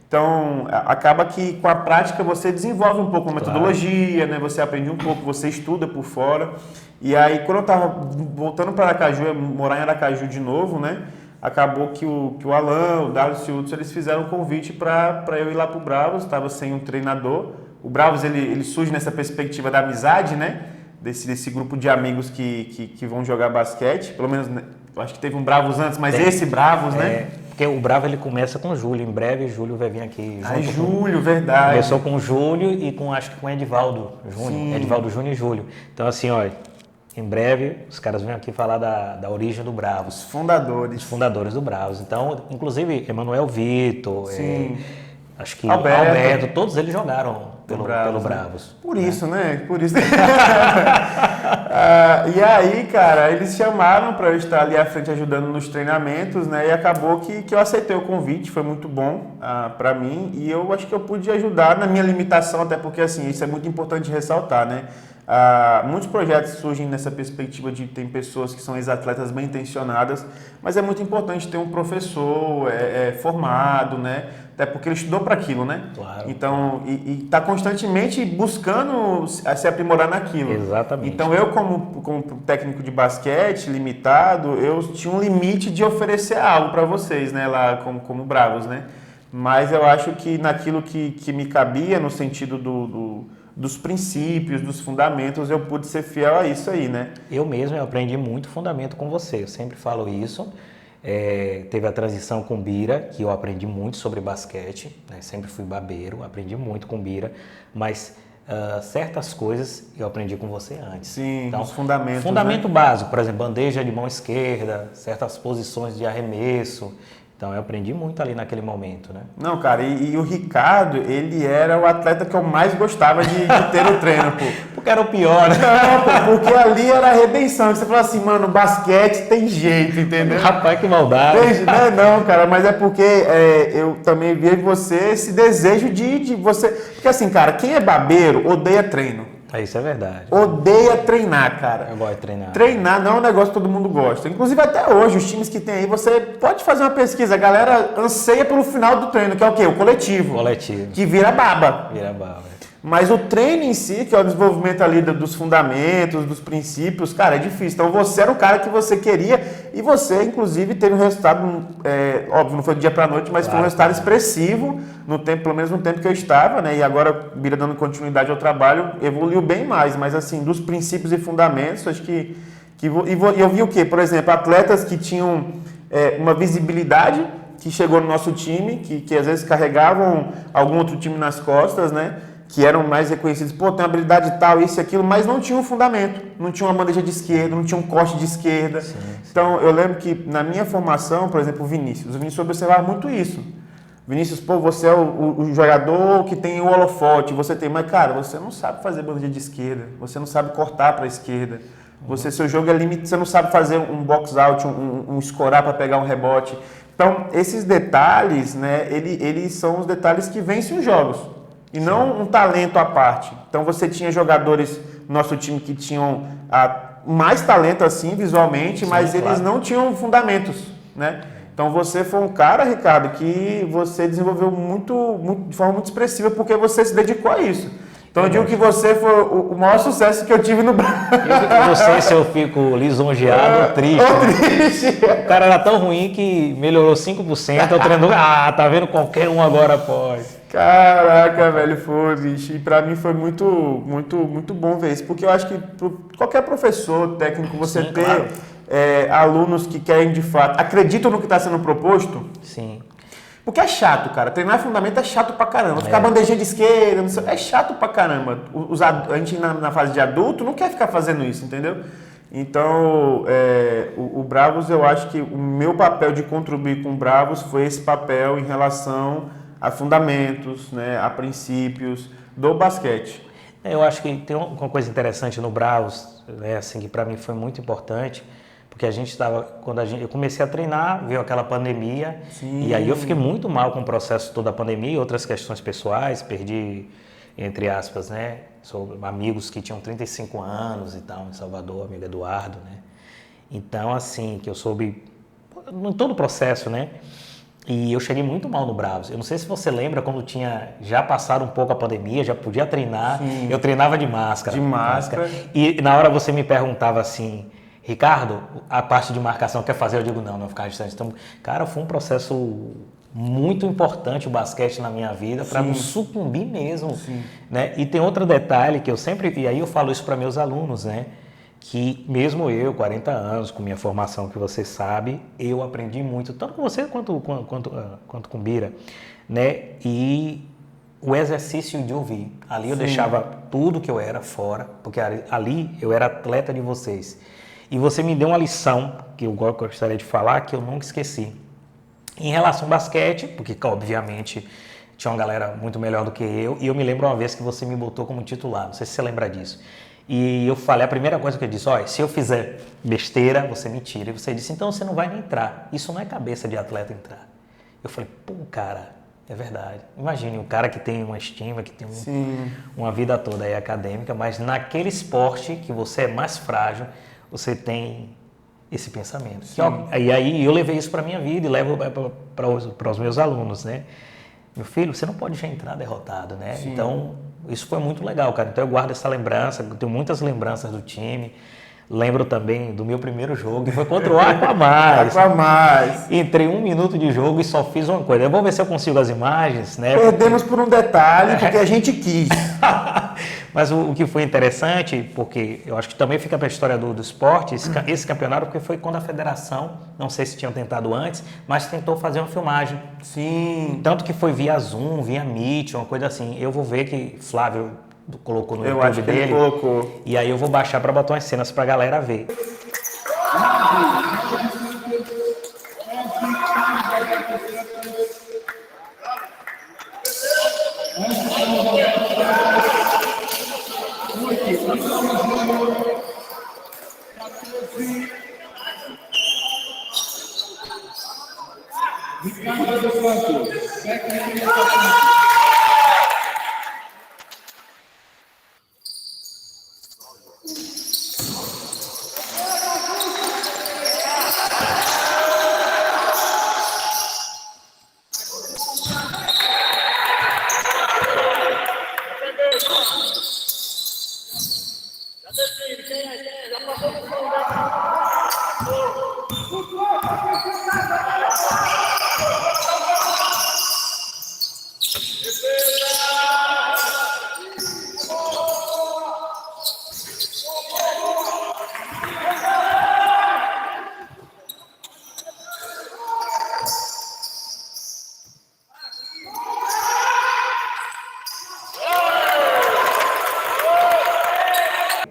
Então, acaba que com a prática você desenvolve um pouco a metodologia, né? Você aprende um pouco, você estuda por fora. E aí, quando eu estava voltando para Aracaju, morar em Aracaju de novo, né? Acabou que o Alan, o Darcy e o Hudson, eles fizeram um convite para eu ir lá para o Bravos, estava sem um treinador. O Bravos, ele surge nessa perspectiva da amizade, né? Desse grupo de amigos que vão jogar basquete. Pelo menos, né? Eu acho que teve um Bravos antes, mas esse Bravos, né? Porque o Bravo ele começa com o Júlio. Em breve, Júlio vai vir aqui. Júlio, verdade. Começou com o Júlio e acho que com o Edivaldo Júnior. Sim. Edivaldo Júnior e Júlio. Então, assim, ó, em breve, os caras vêm aqui falar da origem do Bravos. Os fundadores. Os fundadores do Bravos. Então, inclusive, Emanuel Vitor, Sim. acho que Alberto, todos eles jogaram pelo Bravos. Por isso, né? Por isso. E aí, cara, eles chamaram para eu estar ali à frente ajudando nos treinamentos, né? E acabou que eu aceitei o convite, foi muito bom para mim. E eu acho que eu pude ajudar na minha limitação, até porque, assim, isso é muito importante ressaltar, né? Muitos projetos surgem nessa perspectiva de ter pessoas que são ex-atletas bem intencionadas, mas é muito importante ter um professor formado, né? Até porque ele estudou para aquilo, né? Claro. Então, e está constantemente buscando se aprimorar naquilo. Exatamente. Então, eu como técnico de basquete limitado, eu tinha um limite de oferecer algo para vocês, né? Lá como Bravos, né? Mas eu acho que naquilo que me cabia, no sentido dos princípios, dos fundamentos, eu pude ser fiel a isso aí, né? Eu aprendi muito fundamento com você, eu sempre falo isso. Teve a transição com o Bira, que eu aprendi muito sobre basquete, né? Sempre fui babeiro, aprendi muito com o Bira, mas certas coisas eu aprendi com você antes. Sim, então, os fundamentos. Fundamento básico, por exemplo, bandeja de mão esquerda, certas posições de arremesso. Então, eu aprendi muito ali naquele momento, né? Não, cara, e o Ricardo, ele era o atleta que eu mais gostava de ter no treino, pô. Porque era o pior, né? Não, pô, porque ali era a redenção. Você fala assim, mano, basquete tem jeito, entendeu? Rapaz, que maldade. Não, cara, mas é porque eu também vi em você esse desejo de você... Porque assim, cara, quem é babeiro odeia treino. Isso é verdade. Odeia treinar, cara. Eu gosto de treinar. Treinar não é um negócio que todo mundo gosta. Inclusive, até hoje, os times que tem aí, você pode fazer uma pesquisa. A galera anseia pelo final do treino, que é o quê? O coletivo. Coletivo. Que vira baba. Vira baba. Mas o treino em si, que é o desenvolvimento ali dos fundamentos, dos princípios, cara, é difícil. Então, você era o cara que você queria e você, inclusive, teve um resultado, óbvio, não foi do dia para a noite, mas foi um resultado expressivo, no tempo, pelo menos no tempo que eu estava, né? E agora, Bira dando continuidade ao trabalho, evoluiu bem mais. Mas, assim, dos princípios e fundamentos, acho que eu vi o quê? Por exemplo, atletas que tinham uma visibilidade, que chegou no nosso time, que às vezes carregavam algum outro time nas costas, né? Que eram mais reconhecidos, tem uma habilidade tal, isso e aquilo, mas não tinha um fundamento, não tinha uma bandeja de esquerda, não tinha um corte de esquerda. Sim. Então, eu lembro que na minha formação, por exemplo, o Vinícius observava muito isso. Vinícius, você é o jogador que tem o holofote, você tem, mas cara, você não sabe fazer bandeja de esquerda, você não sabe cortar para a esquerda, seu jogo é limitado, você não sabe fazer um box out, um escorar para pegar um rebote. Então, esses detalhes, né, eles são os detalhes que vencem os jogos. E não um talento à parte. Então você tinha jogadores no nosso time que tinham mais talento assim visualmente, mas eles não tinham fundamentos, né? Então você foi um cara, Ricardo, que você desenvolveu de forma muito expressiva porque você se dedicou a isso. Então eu digo que você foi o maior sucesso que eu tive no Brasil. Eu não sei se eu fico lisonjeado ou triste. Triste. O cara era tão ruim que melhorou 5%, o treinador, tá vendo, qualquer um agora pode. Caraca, velho, foi, bicho. E pra mim foi muito bom ver isso. Porque eu acho que qualquer professor, técnico, você ter claro. Alunos que querem de fato, acreditam no que está sendo proposto. Sim. Porque é chato, cara. Treinar fundamento é chato pra caramba. Ficar bandejinha de esquerda, não sei, é chato pra caramba. A gente na fase de adulto não quer ficar fazendo isso, entendeu? Então, o Bravos, eu acho que o meu papel de contribuir com o Bravos foi esse papel em relação a fundamentos, né, a princípios do basquete. Eu acho que tem uma coisa interessante no Bravos, né, assim, que para mim foi muito importante, porque a gente estava, quando eu comecei a treinar, veio aquela pandemia. Sim. E aí eu fiquei muito mal com o processo toda a pandemia e outras questões pessoais, perdi, entre aspas, né, amigos que tinham 35 anos e tal, em Salvador, amigo Eduardo, né. Então, assim, que eu soube, em todo o processo, né, e eu cheguei muito mal no Bravos. Eu não sei se você lembra quando já passaram um pouco a pandemia, já podia treinar. Sim. Eu treinava de máscara. De máscara. E na hora você me perguntava assim, Ricardo, a parte de marcação quer fazer? Eu digo, não ficar distante. Então, cara, foi um processo muito importante o basquete na minha vida para não sucumbir mesmo. Sim. Né? E tem outro detalhe que eu sempre... E aí eu falo isso para meus alunos, né? Que mesmo eu, 40 anos, com minha formação que você sabe, eu aprendi muito, tanto com você quanto com Bira, né? E o exercício de ouvir. Ali eu deixava tudo que eu era fora, porque ali eu era atleta de vocês. E você me deu uma lição, que eu gostaria de falar, que eu nunca esqueci. Em relação ao basquete, porque obviamente tinha uma galera muito melhor do que eu, e eu me lembro uma vez que você me botou como titular, não sei se você lembra disso. E eu falei, a primeira coisa que eu disse, olha, se eu fizer besteira, você me tira. E você disse, então você não vai nem entrar. Isso não é cabeça de atleta entrar. Eu falei, pô, cara, é verdade. Imagine, um cara que tem uma estima, que tem uma vida toda aí acadêmica, mas naquele esporte que você é mais frágil, você tem esse pensamento. E aí eu levei isso para minha vida e levo para os meus alunos, né? Meu filho, você não pode já entrar derrotado, né? Sim. Então, isso foi muito legal, cara. Então eu guardo essa lembrança, eu tenho muitas lembranças do time. Lembro também do meu primeiro jogo, que foi contra o Aquamais. Aquamais. Entrei 1 minuto de jogo e só fiz uma coisa. Eu vou ver se eu consigo as imagens, né? Perdemos por um detalhe, porque a gente quis. Mas o que foi interessante, porque eu acho que também fica para a história do esporte, esse campeonato, porque foi quando a federação, não sei se tinham tentado antes, mas tentou fazer uma filmagem. Sim. Tanto que foi via Zoom, via Meet, uma coisa assim. Eu vou ver que Flávio colocou no YouTube dele. Eu acho que ele colocou. E aí eu vou baixar para botar umas cenas para a galera ver.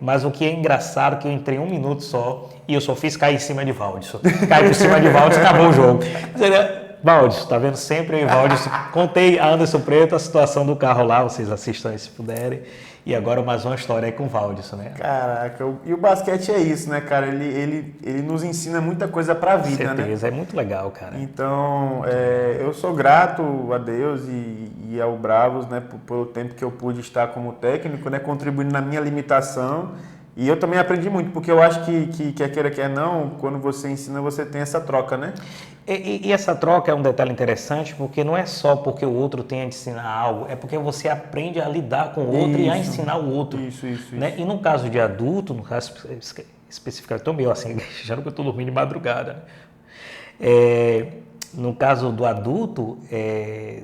Mas o que é engraçado é que eu entrei 1 minuto só e eu só fiz cair em cima de Valdisson. Caí por cima de Valdisson, acabou o jogo. Valdisson, tá vendo sempre aí, Valdisson. Contei a Anderson Preto a situação do carro lá, vocês assistam aí se puderem. E agora mais uma história aí com o Valdisson, né? Caraca, e o basquete é isso, né, cara? Ele nos ensina muita coisa pra vida, né? Certeza, né? É muito legal, cara. Então, eu sou grato a Deus e ao Bravos, né, pelo tempo que eu pude estar como técnico, né, contribuindo na minha limitação. E eu também aprendi muito, porque eu acho que quer queira, quer não, quando você ensina, você tem essa troca, né? E essa troca é um detalhe interessante, porque não é só porque o outro tem a ensinar algo, é porque você aprende a lidar com o outro e a ensinar o outro. Isso. Né? E no caso de adulto, no caso especificamente, estou meio assim, já que eu estou dormindo de madrugada. No caso do adulto,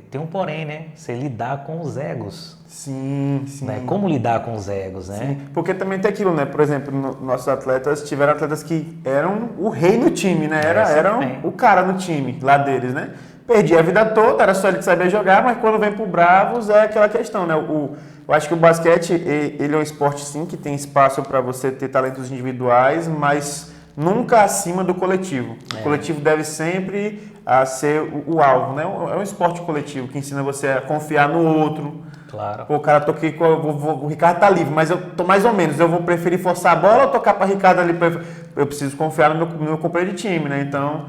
tem um porém, né? Você lidar com os egos. Sim. Né? Como lidar com os egos, né? Sim, porque também tem aquilo, né? Por exemplo, nossos atletas tiveram atletas que eram o rei no time, né? Eram o cara no time lá deles, né? Perdia a vida toda, era só ele que sabia jogar, mas quando vem pro Bravos é aquela questão, né? Eu acho que o basquete, ele é um esporte, sim, que tem espaço para você ter talentos individuais, mas nunca acima do coletivo. O coletivo deve sempre ser o alvo, né? É um esporte coletivo que ensina você a confiar no outro. Claro. Pô, o cara toquei com o Ricardo tá livre, mas eu tô mais ou menos. Eu vou preferir forçar a bola ou tocar para Ricardo ali? Eu preciso confiar no meu companheiro de time, né? Então,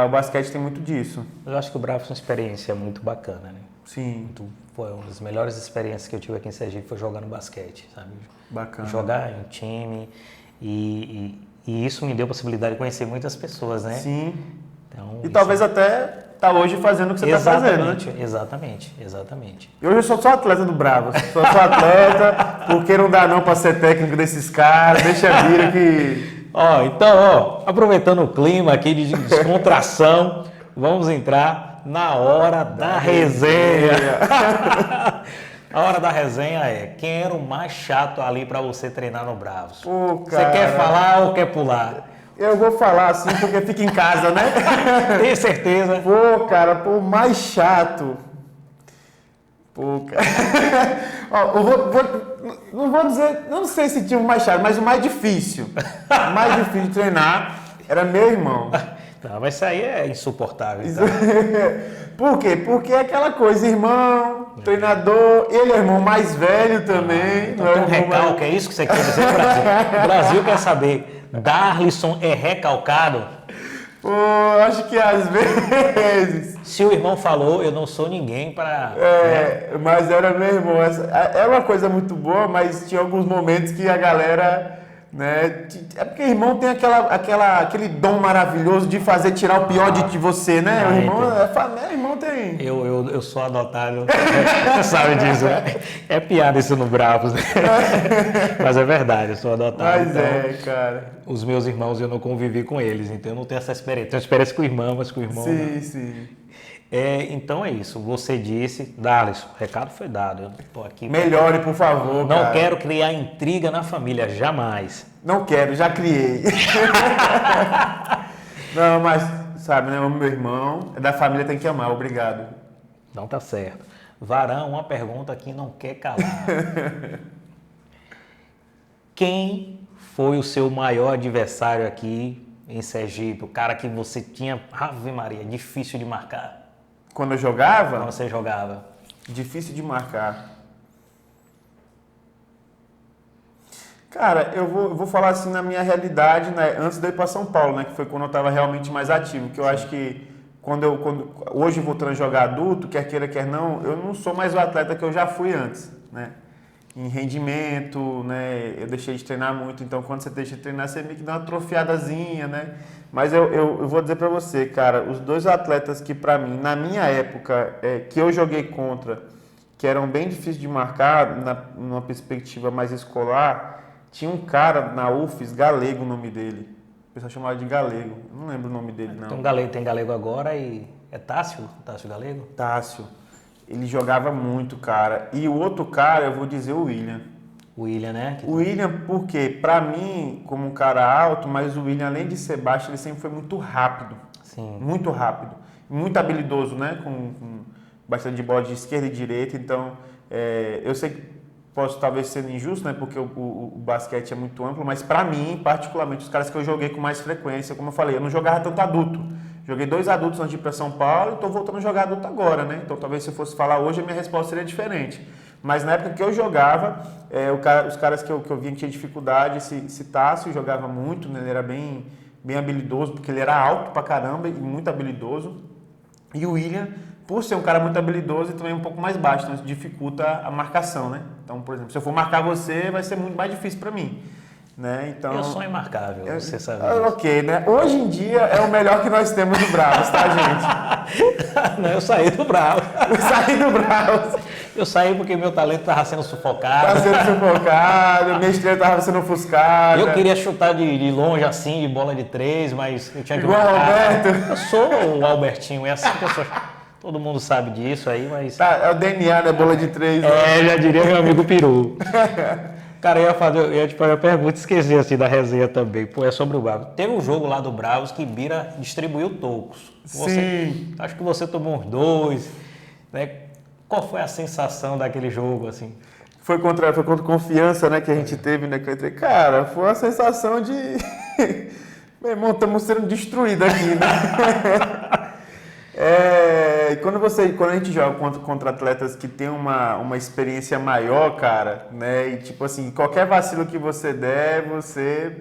o basquete tem muito disso. Eu acho que o Bravos é uma experiência muito bacana, né? Sim. Foi uma das melhores experiências que eu tive aqui em Sergipe, foi jogar no basquete, sabe? Bacana. Jogar em time e isso me deu a possibilidade de conhecer muitas pessoas, né? Sim. Então, e talvez até tá hoje fazendo o que você está fazendo, né? Exatamente. E hoje eu sou só atleta do Bravos. Sou atleta, porque não dá não para ser técnico desses caras, deixa vir aqui. Então, aproveitando o clima aqui de descontração, vamos entrar na hora da resenha. A hora da resenha é quem era o mais chato ali para você treinar no Bravos? Pô, você quer falar ou quer pular? Eu vou falar assim porque fica em casa, né? Tenho certeza. Pô, cara, o mais chato. Pô, cara. Não vou dizer, não sei se tinha o mais chato, mas o mais difícil. O mais difícil de treinar era meu irmão. Não, mas isso aí é insuportável. Então. Por quê? Porque é aquela coisa, irmão, treinador, ele é irmão mais velho também. Então não é tem um irmão mais- recalque, é isso que você quer dizer, Brasil? O Brasil quer saber, Darlison é recalcado? Pô, acho que às vezes. Se o irmão falou, eu não sou ninguém para... Mas era meu irmão. É uma coisa muito boa, mas tinha alguns momentos que a galera, né? É porque irmão tem aquele dom maravilhoso de fazer tirar o pior de você, né? O irmão, irmão tem. Eu sou adotado, você sabe disso, né? É piada isso no Bravos, né? Mas é verdade, eu sou adotado. Mas então, cara. Os meus irmãos eu não convivi com eles, então eu não tenho essa experiência. Tenho experiência com o irmão, mas com o irmão... Sim, não. sim. Então é isso, você disse, Darlison, o recado foi dado, eu tô aqui... Melhore, por favor, Não cara. quero criar intriga na família, jamais. Não quero, já criei. Não, mas, sabe, né? O meu irmão, é da família, tem que amar, obrigado. Não tá certo. Varão, uma pergunta que não quer calar. Quem foi o seu maior adversário aqui em Sergipe? O cara que você tinha, Ave Maria, difícil de marcar. Quando eu jogava, Quando você jogava. difícil de marcar. Cara, eu vou falar assim na minha realidade, né, antes de eu ir para São Paulo, né, que foi quando eu estava realmente mais ativo, que eu acho que hoje voltando a jogar adulto, quer queira, quer não, eu não sou mais o atleta que eu já fui antes, né? Em rendimento, né, eu deixei de treinar muito, então quando você deixa de treinar, você meio que dá uma atrofiadazinha, né? Mas eu vou dizer para você, cara, os dois atletas que para mim, na minha época, que eu joguei contra, que eram bem difíceis de marcar, numa perspectiva mais escolar, tinha um cara na UFES, Galego o nome dele. O pessoal chamava de Galego. Não lembro o nome dele, não. Tem Galego agora e... É Tássio? Tássio Galego? Tássio. Ele jogava muito, cara. E o outro cara, eu vou dizer o William. O William, né? O William, por quê? Pra mim, como um cara alto, mas o William, além de ser baixo, ele sempre foi muito rápido. Sim. Muito rápido. Muito habilidoso, né? Com bastante de bola de esquerda e direita. Então, eu sei que posso talvez ser injusto, né? Porque o basquete é muito amplo, mas pra mim, particularmente, os caras que eu joguei com mais frequência, como eu falei, eu não jogava tanto adulto. Joguei 2 adultos antes de ir para São Paulo e estou voltando a jogar adulto agora, né? Então talvez se eu fosse falar hoje a minha resposta seria diferente. Mas na época que eu jogava, os caras que eu via que tinha dificuldade, esse Tássio jogava muito, né? Ele era bem habilidoso, porque ele era alto pra caramba e muito habilidoso. E o William, por ser um cara muito habilidoso, e também um pouco mais baixo, então isso dificulta a marcação, né? Então, por exemplo, se eu for marcar você, vai ser muito mais difícil para mim. Né? Então, eu sou imarcável, você sabe. Ok, né? Hoje em dia é o melhor que nós temos do Bravos, tá, gente? Não, eu saí do Bravos. Eu saí do Bravos. Eu saí porque meu talento estava sendo sufocado. Estava sendo sufocado, minha estrela estava sendo ofuscada. Eu queria chutar de longe assim, de bola de 3, mas eu tinha que igual o Alberto. Eu sou o Albertinho, é assim que eu sou. Todo mundo sabe disso aí, mas... Tá, é o DNA, né? Bola de 3. Né? Já diria meu amigo Peru. Cara, eu ia te fazer uma pergunta, esqueci assim da resenha também. Pô, é sobre o Bravos. Teve um jogo lá do Bravos que Bira distribuiu tocos. Sim. Acho que você tomou uns 2, né? Qual foi a sensação daquele jogo, assim? Foi contra Confiança, né, que a gente teve, né? Cara, foi uma sensação de... Meu irmão, estamos sendo destruídos aqui, né? Quando a gente joga contra atletas que tem uma experiência maior, cara, né? E tipo assim, qualquer vacilo que você der, você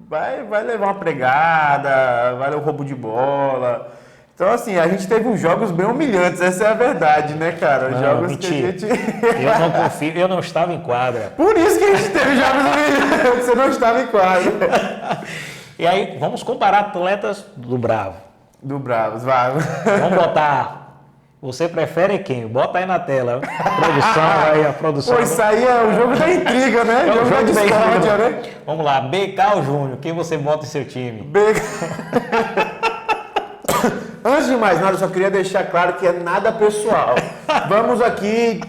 vai levar uma pregada, vai levar um roubo de bola. Então, assim, a gente teve uns jogos bem humilhantes, essa é a verdade, né, cara? Não, jogos mentira. que a gente... Eu não confio, eu não estava em quadra. Por isso que a gente teve jogos humilhantes, você não estava em quadra. E aí, vamos comparar atletas do Bravo. Do Bravos, vai. Vamos botar... Você prefere quem? Bota aí na tela. A produção. Pô, isso aí é o jogo da intriga, né? É o jogo da discórdia, intriga. né? Vamos lá, BK ou Júnior? Quem você bota em seu time? Antes de mais nada, eu só queria deixar claro que é nada pessoal. Vamos aqui,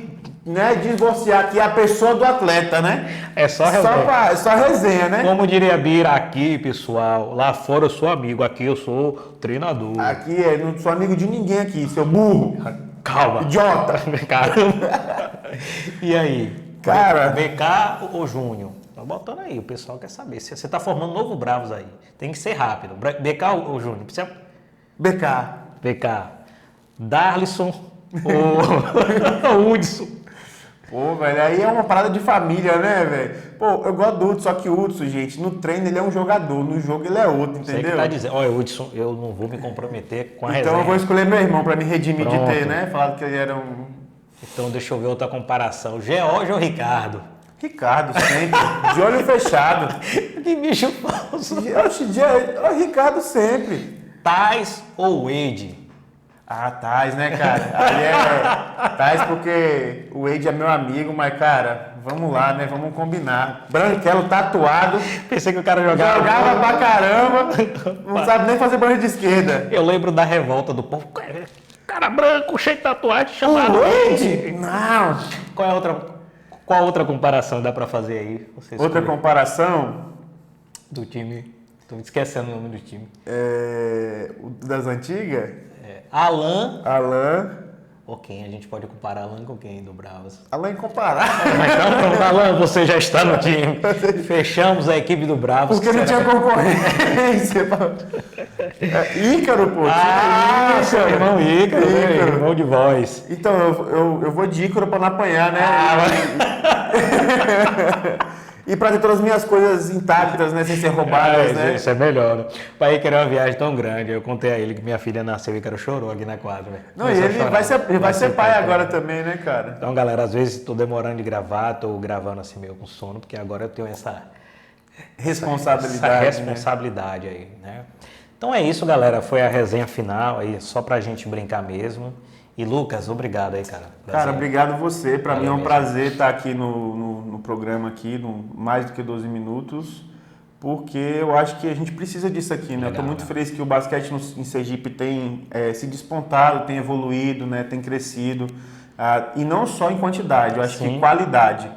né, divorciar aqui a pessoa do atleta, né? É só resenha. É só resenha, né? Como diria Bira, aqui, pessoal, lá fora eu sou amigo, aqui eu sou treinador. Aqui não sou amigo de ninguém aqui, seu burro. Calma. Idiota. Caramba. E aí? Cara. BK ou Júnior? Tá botando aí, o pessoal quer saber. Você tá formando novo Bravos aí. Tem que ser rápido. BK ou Júnior? BK. Darlisson ou Hudson? Pô, velho, aí é uma parada de família, né, velho? Pô, eu gosto do Hudson, só que o Hudson, gente, no treino ele é um jogador, no jogo ele é outro, entendeu? Você que tá dizendo. Olha, Hudson, eu não vou me comprometer com a resenha. Então eu vou escolher meu irmão pra me redimir Pronto. de ter, né? Falado que ele era um... Então deixa eu ver outra comparação. George ou Ricardo? Ricardo, sempre. De olho fechado. Que bicho falso. Ricardo sempre. Tais ou Wade? Ah, Tais, né, cara? Aí é Tais porque o Wade é meu amigo, mas, cara, vamos lá, né? Vamos combinar. Branquelo tatuado. Pensei que o cara jogava. Jogava pra caramba. Não sabe nem fazer banho de esquerda. Eu lembro da revolta do povo. Cara branco, cheio de tatuagem, chamado Wade? Não. Qual outra comparação dá pra fazer aí? Você Outra escolhe. comparação? Do time. Tô me esquecendo o nome do time. O das antigas? Alan. Ou quem? A gente pode comparar Alan com quem do Bravos? Alan incomparável. Mas então, Alan, você já está no time. Fechamos a equipe do Bravos. Porque não tinha concorrência. Ícaro, pô. Seu irmão Ícaro, né? Irmão de voz. Então, eu vou de Ícaro pra não apanhar, né? E pra ter todas as minhas coisas intactas, né? Sem ser roubadas, né? Isso é melhor, né? Pai Ícaro é uma viagem tão grande. Eu contei a ele que minha filha nasceu e Ícaro chorou aqui na quadra, velho. Não, e ele vai ser pai agora também, né, cara? Então, galera, às vezes tô demorando de gravar, tô gravando assim meio com sono, porque agora eu tenho essa responsabilidade aí, né? Então é isso, galera. Foi a resenha final aí, só pra gente brincar mesmo. E Lucas, obrigado aí, cara. Cara, obrigado você. Para mim é um prazer estar aqui no programa aqui, no mais do que 12 minutos, porque eu acho que a gente precisa disso aqui, né? Eu estou muito feliz que o basquete em Sergipe tem se despontado, tem evoluído, né? Tem crescido, e não só em quantidade, eu acho que em qualidade.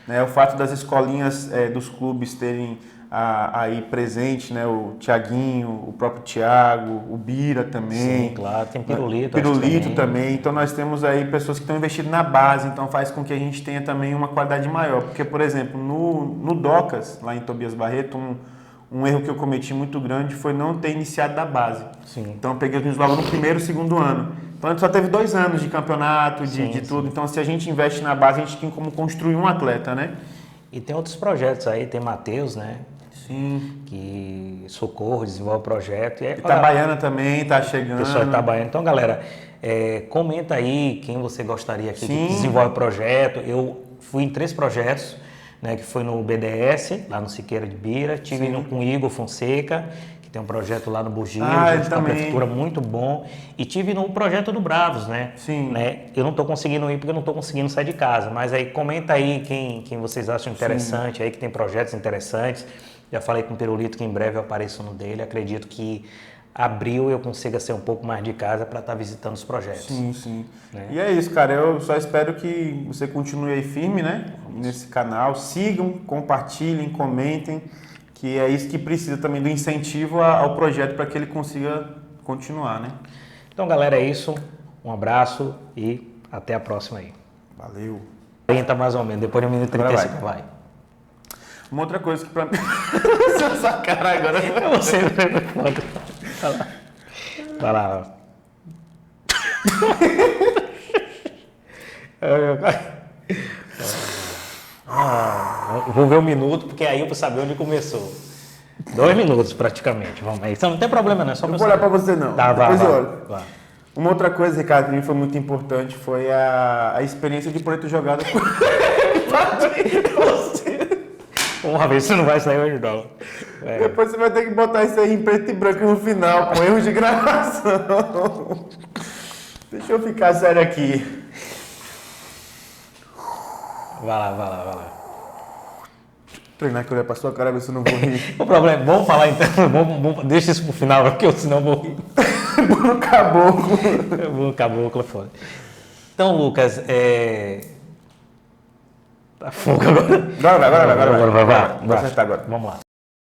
Né? O fato das escolinhas dos clubes terem aí presente, né? O Tiaguinho, o próprio Thiago, o Bira também. Sim, claro, tem Pirulito. Pirulito também. Então nós temos aí pessoas que estão investindo na base, então faz com que a gente tenha também uma qualidade maior. Porque, por exemplo, no Docas, lá em Tobias Barreto, um erro que eu cometi muito grande foi não ter iniciado da base. Sim. Então eu peguei os meninos logo no primeiro e segundo ano. Então a gente só teve 2 anos de campeonato, de tudo. Então se a gente investe na base, a gente tem como construir um atleta, né? E tem outros projetos aí, tem Matheus, né? Sim. Que Socorro desenvolve o projeto. E Itabaiana também está chegando. Pessoal de Itabaiana. Então, galera, comenta aí quem você gostaria aqui que desenvolve o projeto. Eu fui em 3 projetos, né? Que foi no BDS, lá no Siqueira de Bira. Tive com o Igor Fonseca, que tem um projeto lá no Bugio, junto com a prefeitura, muito bom. E tive no projeto do Bravos, né? Sim. Né? Eu não estou conseguindo ir porque eu não estou conseguindo sair de casa. Mas aí comenta aí quem vocês acham interessante, aí que tem projetos interessantes. Já falei com o Pirulito que em breve eu apareço no dele. Acredito que abril eu consiga ser um pouco mais de casa para estar visitando os projetos. Sim. Né? E é isso, cara. Eu só espero que você continue aí firme, né? Nesse canal. Sigam, compartilhem, comentem, que é isso que precisa também do incentivo ao projeto para que ele consiga continuar, né? Então, galera, é isso. Um abraço e até a próxima aí. Valeu. 30 mais ou menos, depois de 1 minuto e 35, vai. Uma outra coisa que pra mim... Essa cara agora... Você foda. Vai lá. Vou ver 1 minuto, porque aí eu vou saber onde começou. 2 minutos, praticamente. Vamos aí. Não tem problema, não é só... Não vou olhar pra você, não. Tá, depois eu olho. Vai. Uma outra coisa, Ricardo, que foi muito importante foi a experiência de poder ter jogado com... Vamos ver se não vai sair hoje, não. Depois você vai ter que botar isso aí em preto e branco no final, com erros de gravação. Deixa eu ficar sério aqui. Vai lá. Treinar que eu olhar pra sua cara, ver se eu não vou rir. O problema, vamos falar então, deixa isso pro final, porque senão eu vou rir. Bruno Caboclo. Bruno Caboclo é foda. Então, Lucas, Tá fogo agora. Agora vai. Vai acertar agora. Vamos lá.